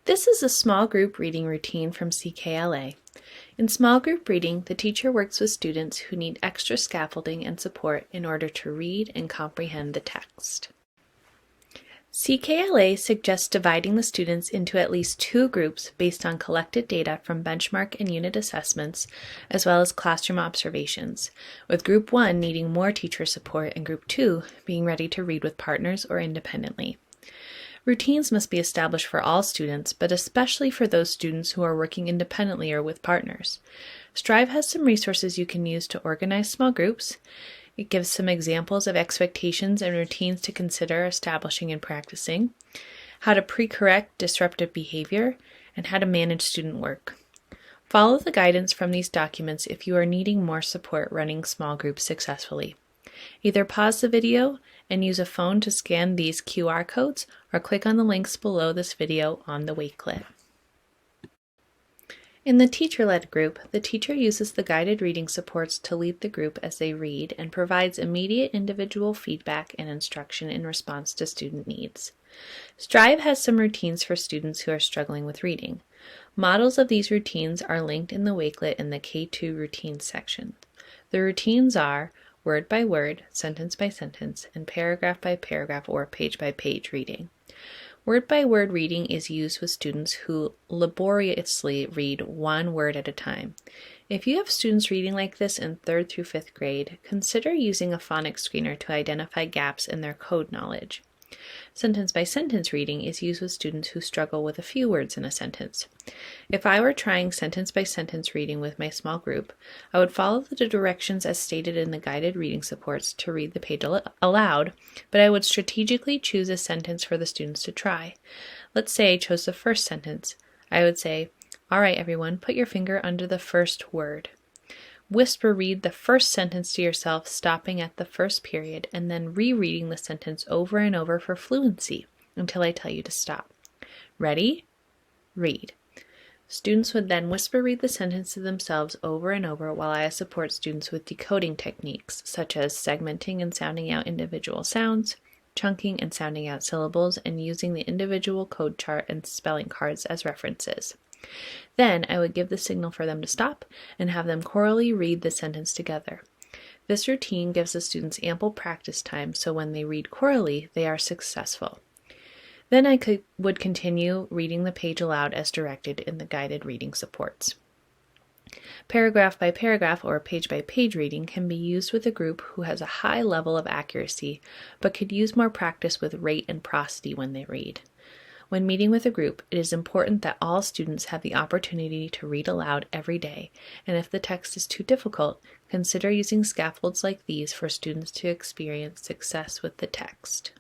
This is a small group reading routine from CKLA. In small group reading, the teacher works with students who need extra scaffolding and support in order to read and comprehend the text. CKLA suggests dividing the students into at least 2 groups based on collected data from benchmark and unit assessments, as well as classroom observations, with Group 1 needing more teacher support and Group 2 being ready to read with partners or independently. Routines must be established for all students, but especially for those students who are working independently or with partners. Strive has some resources you can use to organize small groups. It gives some examples of expectations and routines to consider establishing and practicing, how to pre-correct disruptive behavior, and how to manage student work. Follow the guidance from these documents if you are needing more support running small groups successfully. Either pause the video and use a phone to scan these QR codes or click on the links below this video on the Wakelet. In the teacher-led group, the teacher uses the guided reading supports to lead the group as they read and provides immediate individual feedback and instruction in response to student needs. Strive has some routines for students who are struggling with reading. Models of these routines are linked in the Wakelet in the K2 routines section. The routines are word by word, sentence by sentence, and paragraph by paragraph or page by page reading. Word by word reading is used with students who laboriously read one word at a time. If you have students reading like this in 3rd through 5th grade, consider using a phonics screener to identify gaps in their code knowledge. Sentence by sentence reading is used with students who struggle with a few words in a sentence. If I were trying sentence by sentence reading with my small group, I would follow the directions as stated in the guided reading supports to read the page aloud, but I would strategically choose a sentence for the students to try. Let's say I chose the first sentence. I would say, "All right, everyone, put your finger under the first word." Whisper read the first sentence to yourself, stopping at the first period, and then rereading the sentence over and over for fluency until I tell you to stop. Ready? Read. Students would then whisper read the sentence to themselves over and over while I support students with decoding techniques, such as segmenting and sounding out individual sounds, chunking and sounding out syllables, and using the individual code chart and spelling cards as references. Then I would give the signal for them to stop and have them chorally read the sentence together. This routine gives the students ample practice time, so when they read chorally, they are successful. Then I would continue reading the page aloud as directed in the guided reading supports. Paragraph by paragraph or page by page reading can be used with a group who has a high level of accuracy, but could use more practice with rate and prosody when they read. When meeting with a group, it is important that all students have the opportunity to read aloud every day, and if the text is too difficult, consider using scaffolds like these for students to experience success with the text.